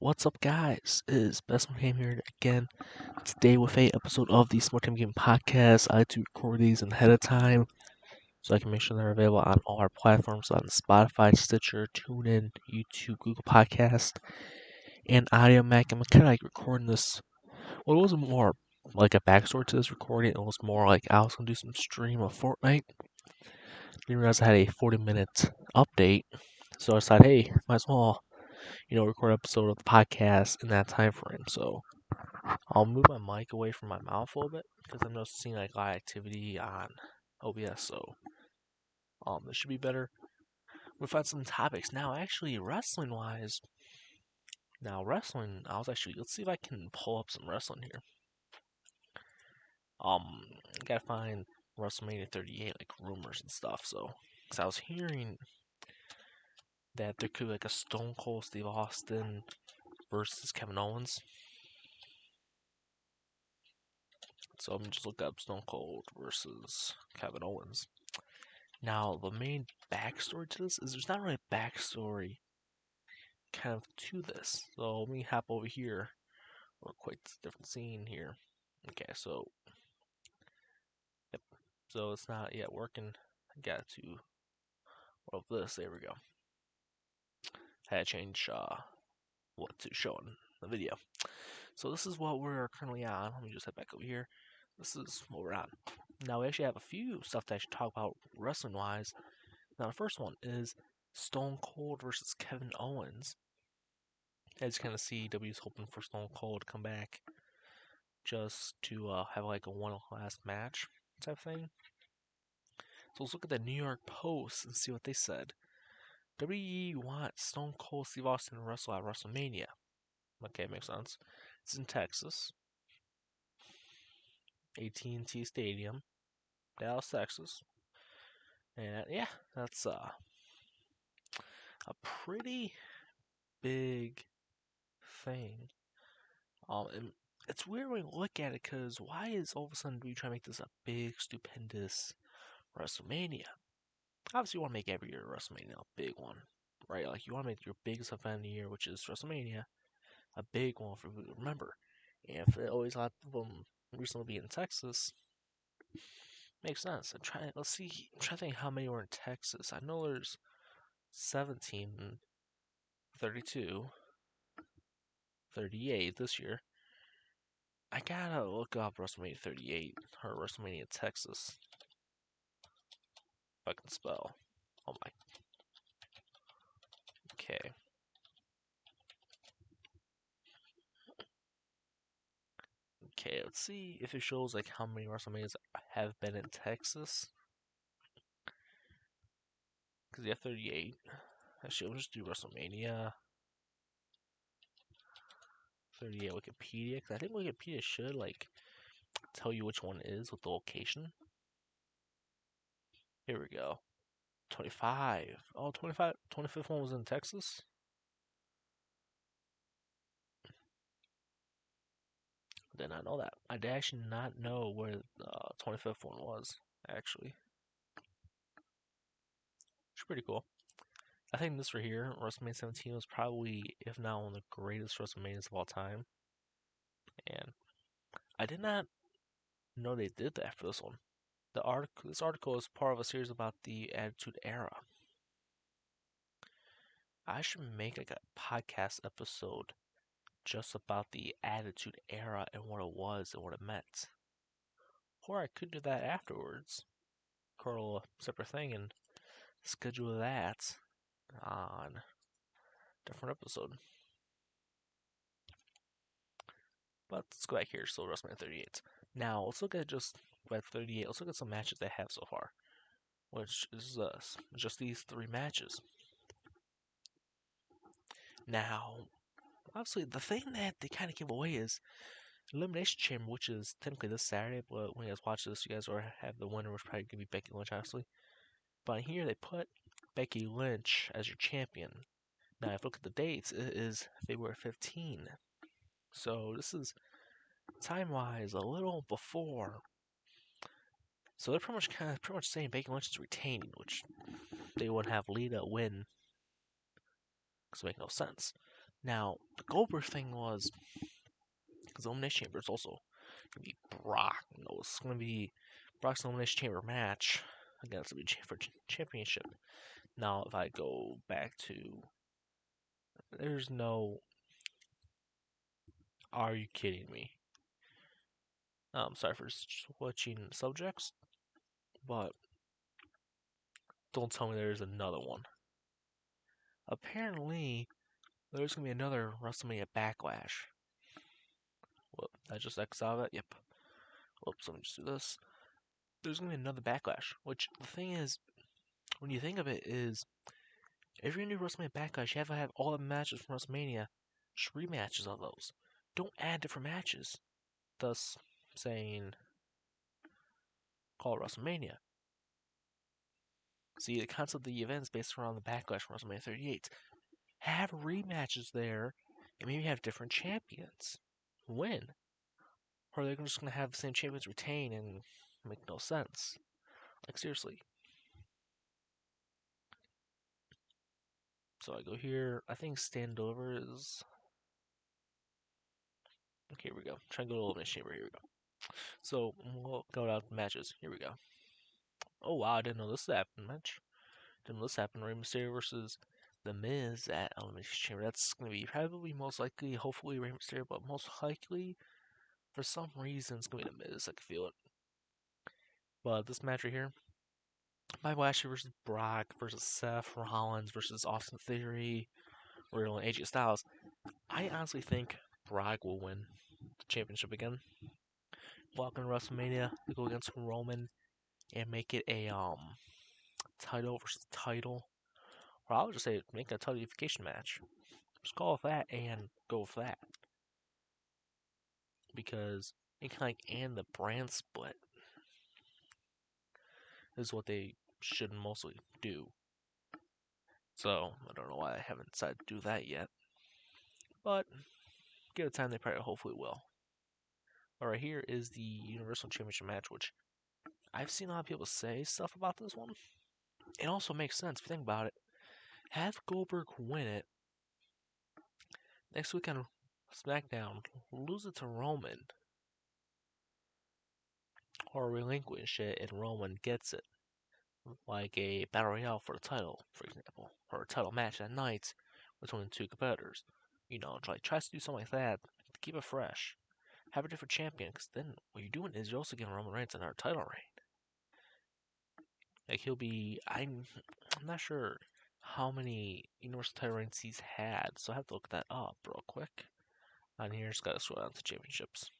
What's up, guys? It is SmokedHam here again today with a episode of the SmokedHam Podcast. I like to record these ahead of time so I can make sure they're available on all our platforms on Spotify, Stitcher, TuneIn, YouTube, Google Podcast, and Audio Mac. I'm kind of like recording this. Well, it wasn't more like a backstory to this recording. It was more like I was gonna do some stream of Fortnite. Didn't realize I had a 40-minute update, so I decided, hey, might as well record an episode of the podcast in that time frame. So I'll move my mic away from my mouth a little bit because I'm noticing like a lot of activity on OBS. So this should be better. We'll find some topics now. Actually, wrestling wise, let's see if I can pull up some wrestling here. Gotta find WrestleMania 38 like rumors and stuff. So, cause I was hearing that there could be like a Stone Cold Steve Austin versus Kevin Owens. So I'm just look up Stone Cold versus Kevin Owens. Now, the main backstory to this is there's not really a backstory kind of to this. So let me hop over here. Real quick, different scene here. Okay, so yep. So it's not yet working. I got to this. There we go. I had to change what to show in the video. So this is what we're currently on. Let me just head back over here. This is what we're on. Now we actually have a few stuff that I should talk about wrestling wise. Now the first one is Stone Cold versus Kevin Owens. As you kind of see, W's hoping for Stone Cold to come back just to have like a one last match type thing. So let's look at the New York Post and see what they said. WWE wants Stone Cold Steve Austin to wrestle at WrestleMania. Okay, makes sense. It's in Texas. AT&T Stadium, Dallas, Texas. And yeah, that's a pretty big thing. And it's weird when you look at it because why is all of a sudden we try to make this a big, stupendous WrestleMania? Obviously, you want to make every year WrestleMania a big one, right? Like you want to make your biggest event of the year, which is WrestleMania, a big one for people to remember. And if it always a lot of them recently be in Texas, makes sense. Let's see. I'm trying to think how many were in Texas. I know there's 17, 32, 38 this year. I gotta look up WrestleMania 38 or WrestleMania Texas. If I can spell. Oh my. Okay. Okay, let's see if it shows like how many WrestleManias have been in Texas. Because you have 38. Actually, we'll just do WrestleMania 38 Wikipedia. Because I think Wikipedia should like tell you which one is with the location. Here we go. 25. Oh, 25. 25th one was in Texas. Did not know that. I did actually not know where the 25th one was, actually. It's pretty cool. I think this right here, WrestleMania 17, was probably, if not one of the greatest WrestleManias of all time. And I did not know they did that for this one. This article is part of a series about the Attitude Era. I should make like a podcast episode just about the Attitude Era and what it was and what it meant. Or I could do that afterwards. Curl a separate thing and schedule that on a different episode. But let's go back here. So WrestleMania 38. Now let's look at just by 38. Let's look at some matches they have so far, which is just these three matches. Now, obviously, the thing that they kind of give away is Elimination Chamber, which is technically this Saturday. But when you guys watch this, you guys already have the winner, which probably could be Becky Lynch, honestly. But here they put Becky Lynch as your champion. Now, if you look at the dates, it is February 15. So this is time-wise a little before. So they're pretty much saying Becky Lynch is retaining, which they would have Lita win, because it makes no sense. Now, the Goldberg thing was, because Elimination Chamber is also going to be Brock. It's going to be Brock's Elimination Chamber match against the championship. Now, if I go back to, there's no, are you kidding me? Sorry for switching subjects, but don't tell me there's another one. Apparently, there's going to be another WrestleMania Backlash. Whoop, I just exiled it? Yep. Whoops, let me just do this. There's going to be another Backlash, which the thing is, when you think of it, is if you're going to do WrestleMania Backlash, you have to have all the matches from WrestleMania, just rematches of those. Don't add different matches. Thus, saying, call it WrestleMania. See, the concept of the event is based around the Backlash from WrestleMania 38. Have rematches there, and maybe have different champions win. Or they're just going to have the same champions retain and make no sense. Like, seriously. So I go here. I think stand over is. Okay, here we go. Try and go to Elimination Chamber. Here we go. So we'll go down to matches. Here we go. Oh wow, I didn't know this happened much. Didn't know this happen. Rey Mysterio versus The Miz at Elimination Chamber. That's going to be probably most likely, hopefully Rey Mysterio, but most likely, for some reason, it's going to be The Miz. I can feel it. But this match right here, Bobby Lashley versus Brock versus Seth Rollins versus Austin Theory, Riddle and AJ Styles. I honestly think Brock will win the championship again. Walk in WrestleMania to go against Roman and make it a title versus title. Or I'll just say make a title unification match. Just call it that and go with that. Because it can end the brand split is what they should mostly do. So I don't know why I haven't decided to do that yet. But give it time, they probably hopefully will. Alright, here is the Universal Championship match, which I've seen a lot of people say stuff about this one. It also makes sense if you think about it. Have Goldberg win it. Next week on SmackDown, lose it to Roman. Or relinquish it and Roman gets it. Like a Battle Royale for the title, for example. Or a title match that night between the two competitors. Try to do something like that to keep it fresh. Have a different champion, because then what you're doing is you're also giving Roman Reigns another title reign. Like, he'll be. I'm not sure how many Universal title reigns he's had, so I have to look that up real quick. On here, just gotta scroll down to championships.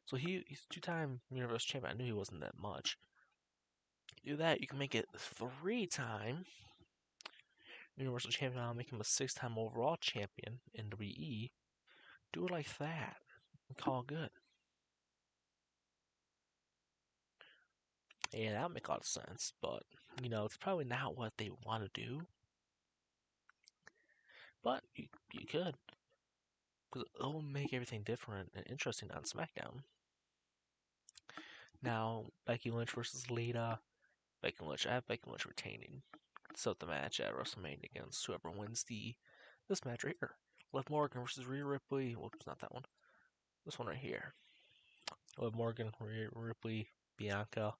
So he's two-time Universal Champion. I knew he wasn't that much. Do that, you can make it 3-time Universal Champion. I'll make him a 6-time overall champion in WWE. Do it like that and call it good. Yeah, that'll make a lot of sense, but it's probably not what they want to do. But you could, because it'll make everything different and interesting on SmackDown. Now, Becky Lynch versus Lita. I have Becky Lynch retaining. Set the match at WrestleMania against whoever wins this match right here. Liv Morgan versus Rhea Ripley. Whoops, not that one. This one right here. Liv Morgan, Rhea Ripley, Bianca,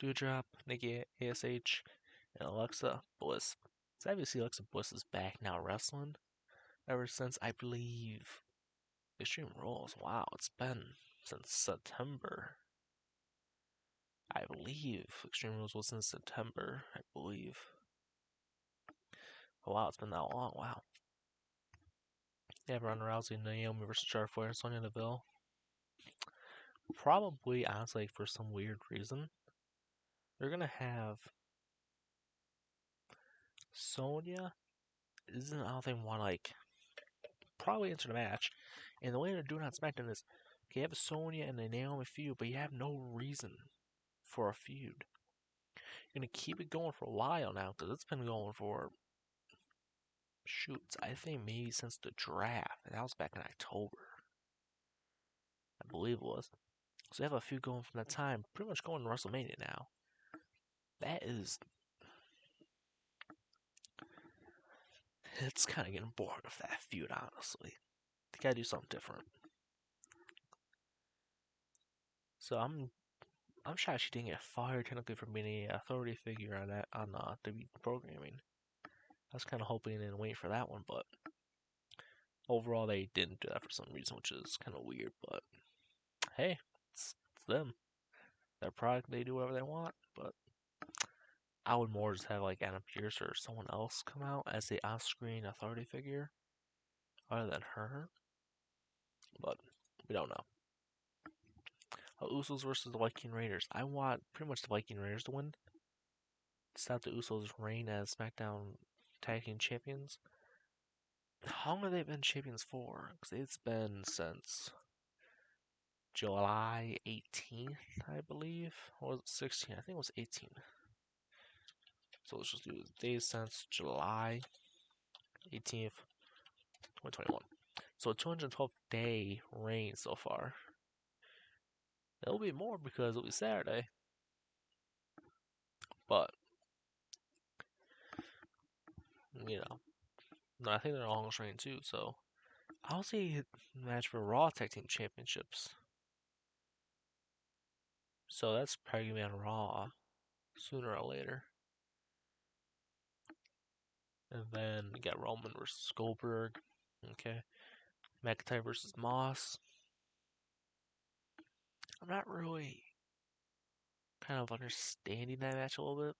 Doudrop, Nikki ASH, and Alexa Bliss. So obviously Alexa Bliss is back now wrestling. Ever since, I believe, Extreme Rules. Wow, it's been since September. I believe Extreme Rules was in September, I believe. Oh, wow, it's been that long. Wow. You have Ronda Rousey, Naomi versus Charlotte Flair, and Sonya Deville. Probably, honestly, for some weird reason, they're gonna have Sonya. Isn't how they want probably enter the match, and the way they're doing it on SmackDown is you have a Sonya and a Naomi feud, but you have no reason for a feud. You're gonna keep it going for a while now because it's been going for I think maybe since the draft, and that was back in October, I believe it was. So you have a feud going from that time, pretty much going to WrestleMania now. It's kind of getting bored of that feud, honestly. They gotta do something different. So I'm shocked she didn't get fired technically for being a authority figure on that on WWE programming. I was kind of hoping and waiting for that one, but overall they didn't do that for some reason, which is kind of weird. But hey, it's them. Their product, they do whatever they want. But I would more just have like Adam Pearce or someone else come out as the on-screen authority figure, other than her. But we don't know. Usos versus the Viking Raiders. I want pretty much the Viking Raiders to win. Stop the Usos' reign as SmackDown Tag Team Champions. How long have they been champions for? Because it's been since July 18th, I believe. Or was it 16? I think it was 18. So let's just do days since July 18th, 2021. So a 212-day reign so far. It'll be more because it'll be Saturday. But, you know, no, I think they're longest reign too. So I'll see a match for Raw Tag Team Championships. So that's probably going to be on Raw sooner or later. And then you got Roman versus Goldberg. Okay. McIntyre versus Moss. I'm not really kind of understanding that match a little bit.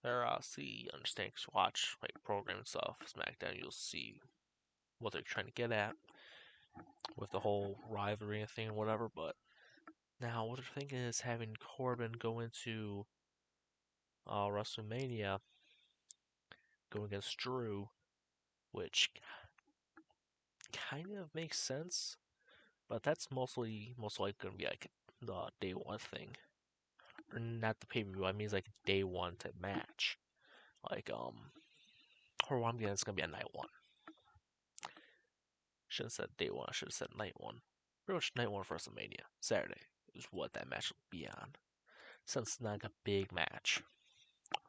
There, understand, cause watch like program and stuff, SmackDown, you'll see what they're trying to get at with the whole rivalry and thing and whatever. But now, what they're thinking is having Corbin go into WrestleMania, go against Drew, which kind of makes sense. But that's most likely going to be like the day one thing, or not the pay per view. I mean, it's like day one type match, like or what I'm getting, it's gonna be a night one. Shouldn't have said day one. I should have said night one. Pretty much night one for WrestleMania. Saturday is what that match will be on. Since it's not like a big match,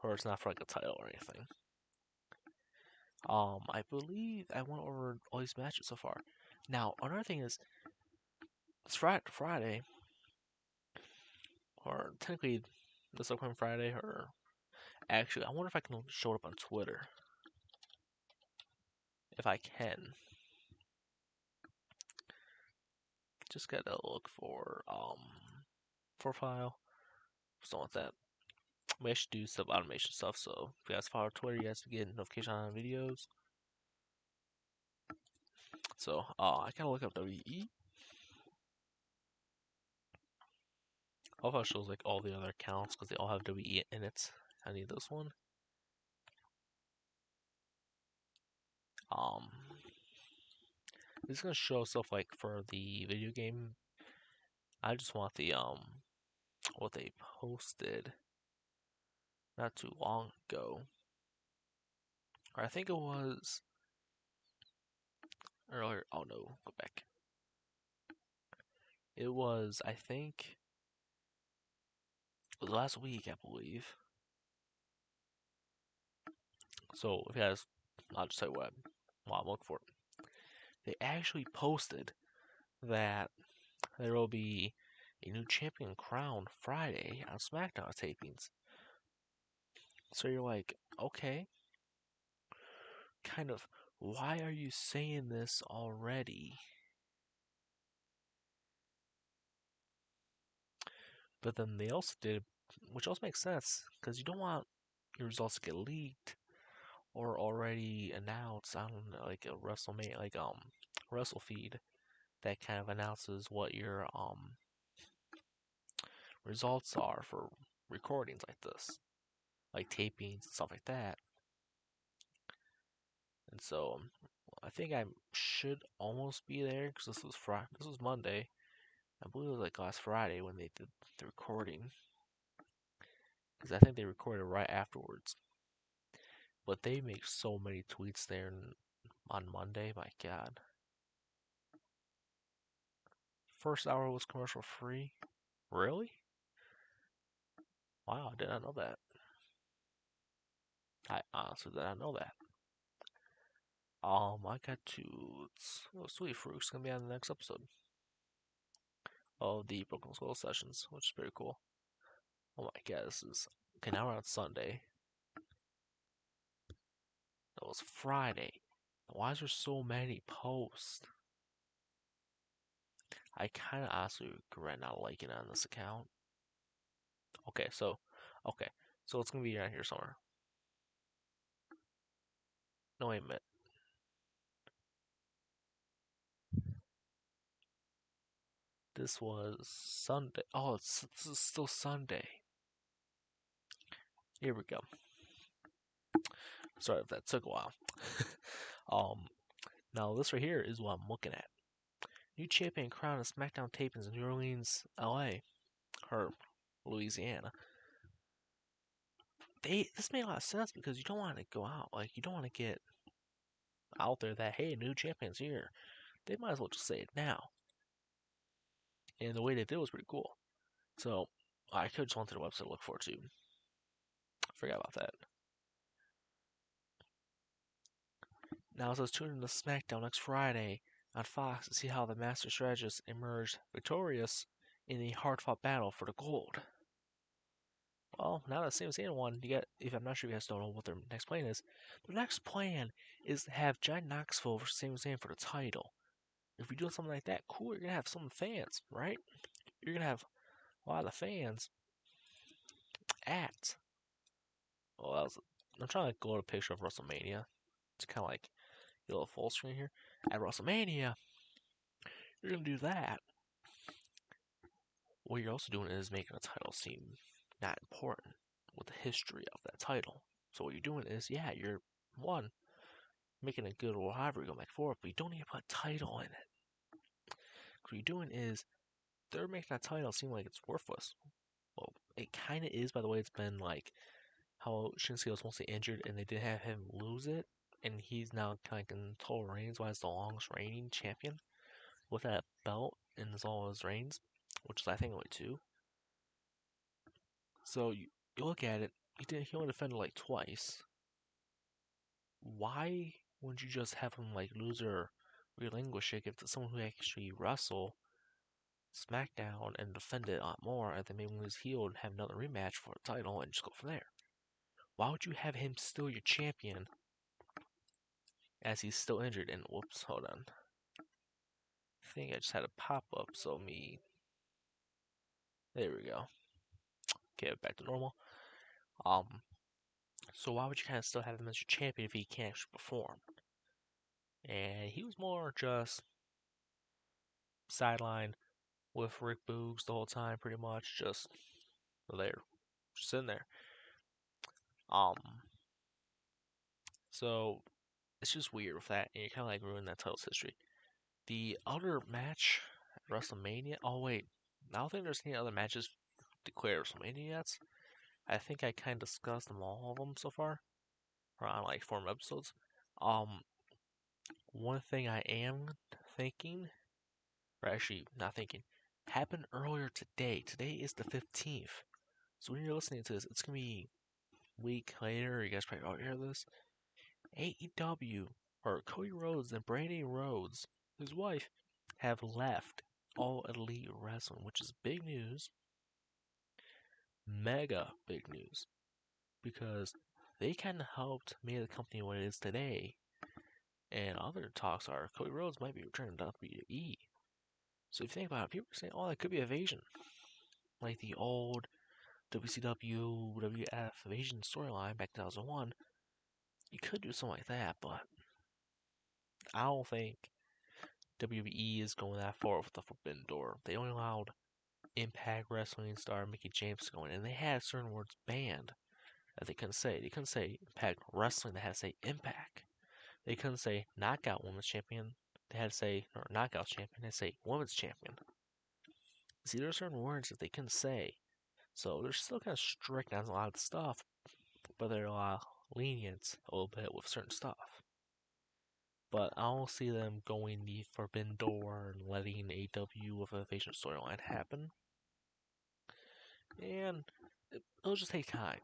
or it's not for like a title or anything. I believe I went over all these matches so far. Now, another thing is, it's Friday, or technically this upcoming Friday, or actually, I wonder if I can show it up on Twitter. If I can. Just gotta look for profile. Something like that. We should do some automation stuff, so if you guys follow Twitter, you guys get notification on videos. So I gotta look up WE. I love how it shows like all the other accounts because they all have WE in it. I need this one. It's gonna show stuff like for the video game. I just want the what they posted not too long ago. Or I think it was earlier. Oh no, go back. It was, I think, it was last week, I believe. So if you guys, I'll just tell you what I'm looking for. They actually posted that there will be a new champion crowned Friday on SmackDown tapings. So you're like, okay, kind of, why are you saying this already? But then they also did, which also makes sense, because you don't want your results to get leaked or already announced on like a WrestleMania, like WrestleFeed that kind of announces what your results are for recordings like this, like tapings and stuff like that. And so I think I should almost be there because this was This was Monday. I believe it was like last Friday when they did the recording, because I think they recorded right afterwards. But they make so many tweets there on Monday. My God. First hour was commercial free. Really? Wow, I did not know that. I honestly did not know that. I got to. Sweet Fruit's gonna be on the next episode of the Broken Skull sessions, which is pretty cool. Oh my god, this is. Okay, now we're on Sunday. That was Friday. Why is there so many posts? I kind of honestly regret not liking it on this account. Okay, so it's gonna be around here somewhere. No, wait a minute. This was Sunday. Oh, this is still Sunday. Here we go. Sorry if that took a while. um, Now this right here is what I'm looking at. New champion crowned at SmackDown tapings in New Orleans, LA, or Louisiana. This made a lot of sense because you don't want to go out, like you don't want to get out there that hey, new champion's here. They might as well just say it now. And the way they did it was pretty cool. So I could just went to the website to look for it too. Forgot about that. Now it says tune in to SmackDown next Friday on Fox to see how the Master Strategists emerged victorious in a hard-fought battle for the gold. Well, now that Sami Zayn won, if I'm not sure if you guys don't know what their next plan is, the next plan is to have John Knoxville versus Sami Zayn for the title. If you're doing something like that, cool, you're gonna have some fans, right? You're gonna have a lot of fans at. Well, I'm trying to go to a picture of WrestleMania. It's kind of like a little full screen here. At WrestleMania, you're gonna do that. What you're also doing is making a title seem not important with the history of that title. So what you're doing is, yeah, you're one making a good rivalry go back and forth, but you don't need to put a title in it. What you're doing is they're making that title seem like it's worthless. Well, it kind of is by the way it's been like how Shinsuke was mostly injured and they did have him lose it, and he's now kind of in total reigns why he's the longest reigning champion with that belt in all his reigns, which is I think only two. So you look at it, he only defended like twice. Why wouldn't you just have him like lose or relinquish it, give it to someone who actually wrestle SmackDown and defend it a lot more, and then maybe lose heel and have another rematch for the title and just go from there? Why would you have him still your champion as he's still injured? And whoops, hold on. I think I just had a pop up, so there we go. Okay, back to normal. So why would you kind of still have him as your champion if he can't actually perform? And he was more just sidelined with Rick Boogs the whole time, pretty much just there, just sitting there. Um, so it's just weird with that, and you kind of like ruin that title's history. The other match at WrestleMania. Oh wait, I don't think there's any other matches declared WrestleMania yet. I think I kind of discussed them all of them so far, or on like 4 episodes. Um, One thing I am thinking, or actually not thinking, happened earlier today. Today is the 15th. So when you're listening to this, it's gonna be a week later. You guys probably already hear this. AEW, or Cody Rhodes and Brandi Rhodes, his wife, have left All Elite Wrestling, which is big news. Mega big news. Because they kind of helped make the company what it is today. And other talks are Cody Rhodes might be returning to WWE. So if you think about it, people are saying, oh, that could be Evasion. Like the old WCW, WF Evasion storyline back in 2001. You could do something like that, but I don't think WWE is going that far with the Forbidden Door. They only allowed Impact Wrestling star Mickey James to go in, and they had certain words banned that they couldn't say. They couldn't say Impact Wrestling, they had to say Impact. They couldn't say Knockout Women's Champion, they had to say, or Knockout Champion, they had to say Women's Champion. See, there are certain words that they couldn't say. So they're still kind of strict on a lot of stuff, but they're a lot lenient a little bit with certain stuff. But I don't see them going the Forbidden Door and letting AW with a Evasion storyline happen. And it'll just take time.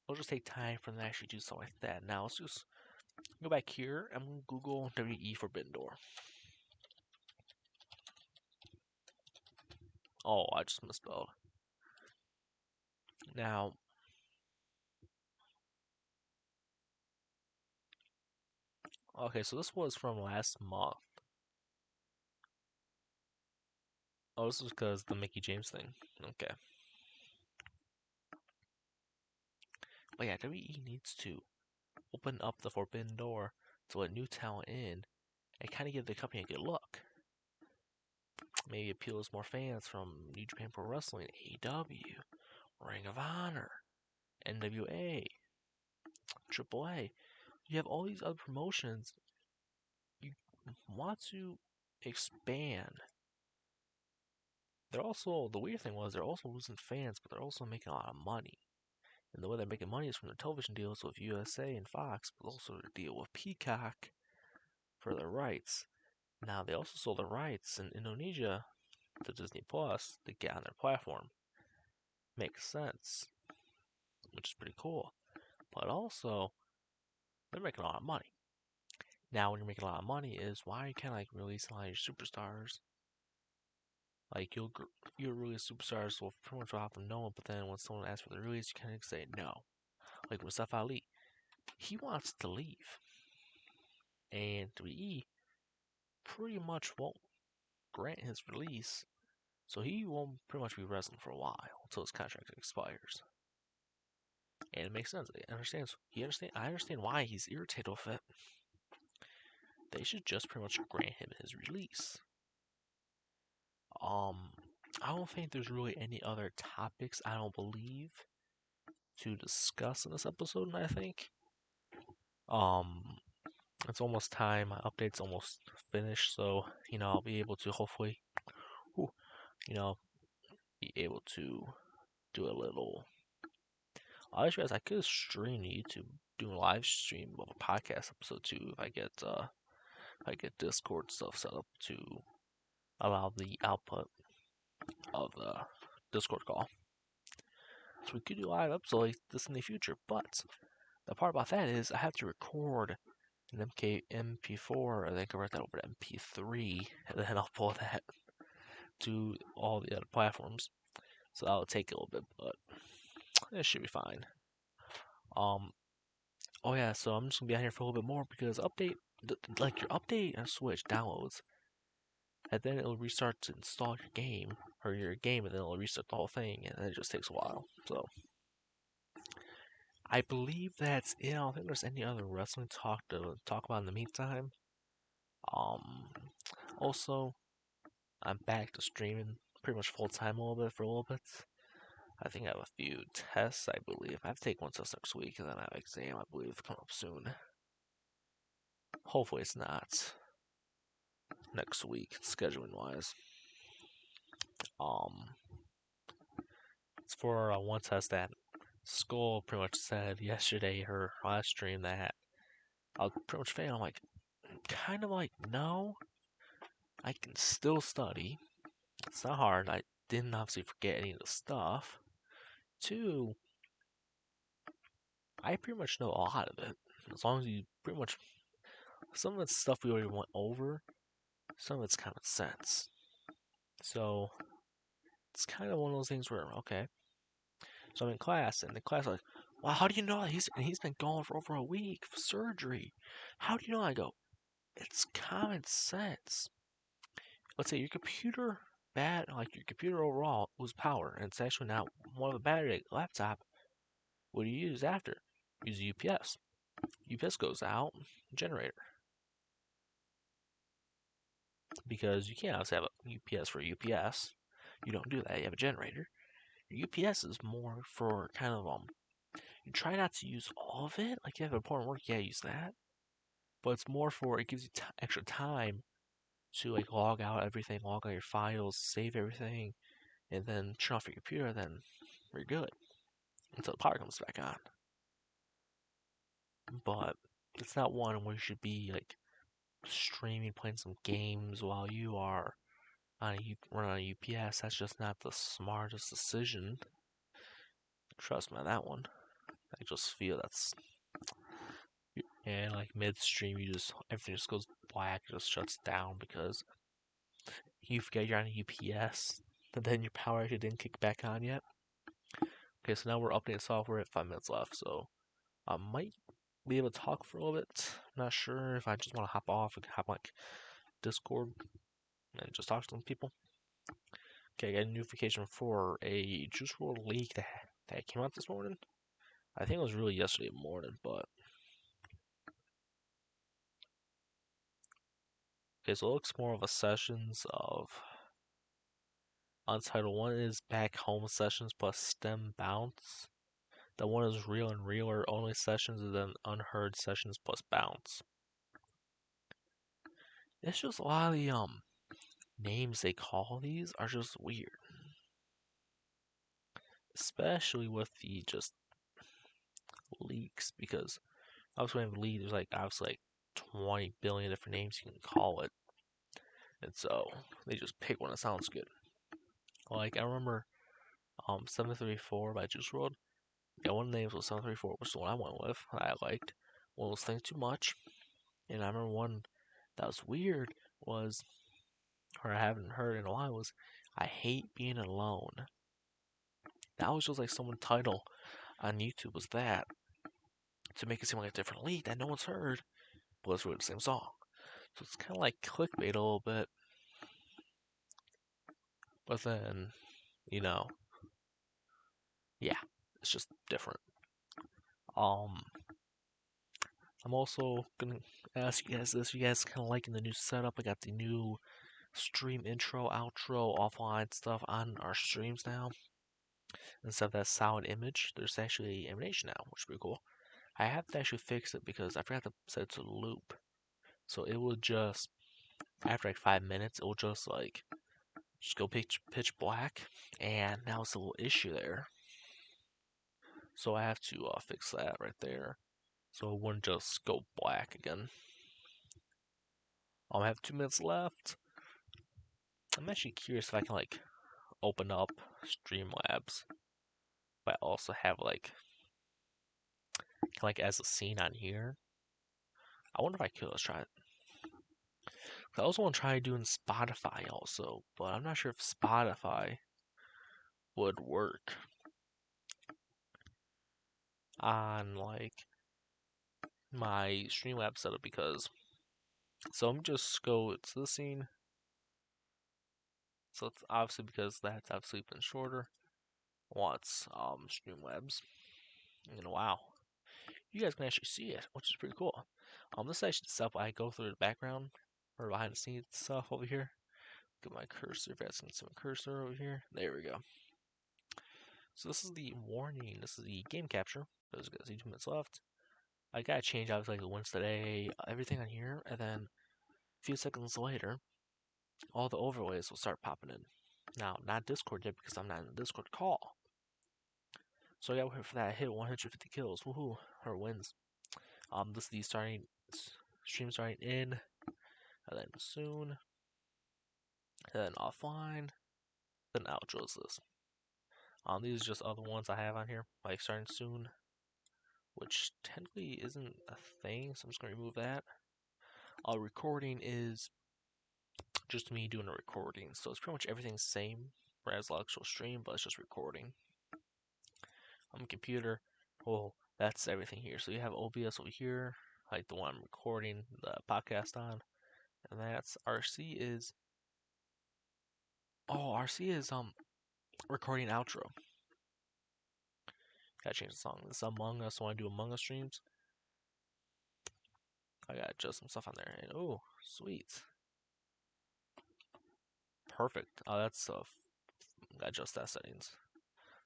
it'll just take time for them to actually do something like that. Now let's just go back here. I'm gonna Google WE Forbidden Door. Oh, I just misspelled. Now, okay, so this was from last month. Oh, this is because the Mickey James thing. Okay. But yeah, WE needs to open up the forbidden door to let new talent in and kind of give the company a good look. Maybe appeal to more fans from New Japan Pro Wrestling, AEW, Ring of Honor, NWA, AAA. You have all these other promotions. You want to expand. They're also, the weird thing was, they're also losing fans, but they're also making a lot of money. And the way they're making money is from their television deals with USA and Fox, but also their deal with Peacock for their rights. Now, they also sold the rights in Indonesia to Disney Plus to get on their platform. Makes sense, which is pretty cool. But also, they're making a lot of money. Now, when you're making a lot of money, is why you kind of like releasing a lot of your superstars. Like you'll release superstars, will pretty much have to know it, but then when someone asks for the release, you kind of say no. Like Mustafa Ali, he wants to leave, and 3E pretty much won't grant his release, so he won't pretty much be wrestling for a while until his contract expires. And it makes sense. I understand why he's irritated with it. They should just pretty much grant him his release. I don't think there's really any other topics, I don't believe, to discuss in this episode, I think. It's almost time. My update's almost finished, so I'll be able to hopefully, you know, be able to do a little. I just realized I could stream to YouTube, do a live stream of a podcast episode too if I get Discord stuff set up to allow the output of the Discord call. So we could do live episodes like this in the future, but the part about that is I have to record an MP4 and then convert that over to MP3 and then upload that to all the other platforms. So that'll take a little bit, but it should be fine. Oh yeah, so I'm just gonna be out here for a little bit more because like your update and Switch downloads, and then it'll restart to install your game, and then it'll restart the whole thing, and it just takes a while. So I believe that's it. I don't think there's any other wrestling talk to talk about in the meantime. Um, Also, I'm back to streaming pretty much full time a little bit. I think I have a few tests, I believe. I have to take one test next week, and then I have an exam, I believe, coming up soon. Hopefully it's not next week, scheduling wise. Um, it's for one test that Skull pretty much said yesterday, her last stream, that I'll pretty much fail. I'm like, kind of like, no, I can still study. It's not hard. I didn't obviously forget any of the stuff. Two, I pretty much know a lot of it. As long as you pretty much, some of it's stuff we already went over, some of it's common sense. So, it's kind of one of those things where, okay, so I'm in class, and the class is like, wow, how do you know that he's been gone for over a week for surgery? How do you know? I go, it's common sense. Let's say your computer like your computer overall was power, and it's actually not one of the battery laptop. What do you use after? Use a UPS. UPS goes out, generator. Because you can't obviously have a UPS for a UPS. You don't do that. You have a generator. Your UPS is more for kind of you try not to use all of it. Like you have important work, yeah, use that. But it's more for it gives you extra time to like log out everything, log out your files, save everything, and then turn off your computer. Then you're good until the power comes back on. But it's not one where you should be like streaming, playing some games while you are run on a UPS. That's just not the smartest decision. Trust me on that one. I just feel that's, and like midstream, everything just goes black, it just shuts down because you forget you're on a UPS, and then your power actually didn't kick back on yet. Okay, so now we're updating software at 5 minutes left, so I might be able to talk for a little bit. I'm not sure if I just want to hop off and hop like Discord and just talk to some people. Okay, I got a notification for a Juice WRLD leak that came out this morning. I think it was really yesterday morning, but okay, so it looks more of a sessions of Untitled. One is back home sessions plus stem bounce. The one is real and realer only sessions, and then unheard sessions plus bounce. It's just a lot of the names they call these are just weird. Especially with the just leaks, because obviously when you have a leak, there's like obviously like 20 billion different names you can call it. And so they just pick one that sounds good. Like I remember 734 by Juice WRLD. Yeah, one of the names was 734, which is the one I went with, that I liked. One was Think Too Much. And I remember one that was weird was, or I haven't heard in a while, was I Hate Being Alone. That was just like someone's title on YouTube was that, to make it seem like a different leak that no one's heard, but it's really the same song. So it's kind of like clickbait a little bit. But then, yeah, it's just different. I'm also gonna ask you guys this. You guys kind of liking the new setup? I got the new stream intro, outro, offline stuff on our streams now. Instead of that solid image, there's actually animation now, which is pretty cool. I have to actually fix it because I forgot to set it to loop. So it will just, after like 5 minutes, it will just go pitch black, and now it's a little issue there. So I have to fix that right there, so it wouldn't just go black again. I have 2 minutes left. I'm actually curious if I can open up Streamlabs, but also have as a scene on here. I wonder if I could. Let's try it. I also want to try doing Spotify also, but I'm not sure if Spotify would work on my Streamlabs setup, because so I'm just go to the scene. So it's obviously because that's obviously been shorter. Wants Streamlabs. And wow, you guys can actually see it, which is pretty cool. This is actually stuff I go through the background or behind the scenes stuff over here. Get my cursor, if I can see my cursor over here. There we go. So this is the warning. This is the game capture. There's 2 minutes left. I gotta change obviously the wins today, everything on here, and then a few seconds later, all the overlays will start popping in. Now, not Discord yet because I'm not in the Discord call. So I gotta wait for that hit 150 kills, woohoo, or wins. This is the stream starting in, and then soon, and then offline, then outro is this. These are just other ones I have on here, like starting soon, which technically isn't a thing, so I'm just gonna remove that. Recording is just me doing a recording, so it's pretty much everything the same as the actual stream, but it's just recording. Computer, well, that's everything here. So you have OBS over here, like the one I'm recording the podcast on, and that's RC is recording outro. Gotta change the song. This is Among Us. So when I do Among Us streams, I gotta adjust some stuff on there. And oh, sweet, perfect. That's gotta adjust that settings.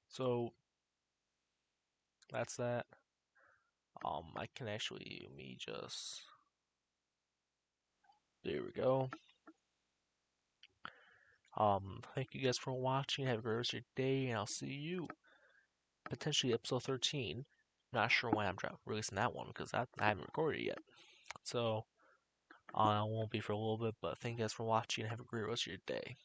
So that's that. I can actually there we go. Thank you guys for watching. Have a great rest of your day, and I'll see you potentially episode 13. Not sure when I'm releasing that one because I haven't recorded it yet. So, I won't be for a little bit, but thank you guys for watching and have a great rest of your day.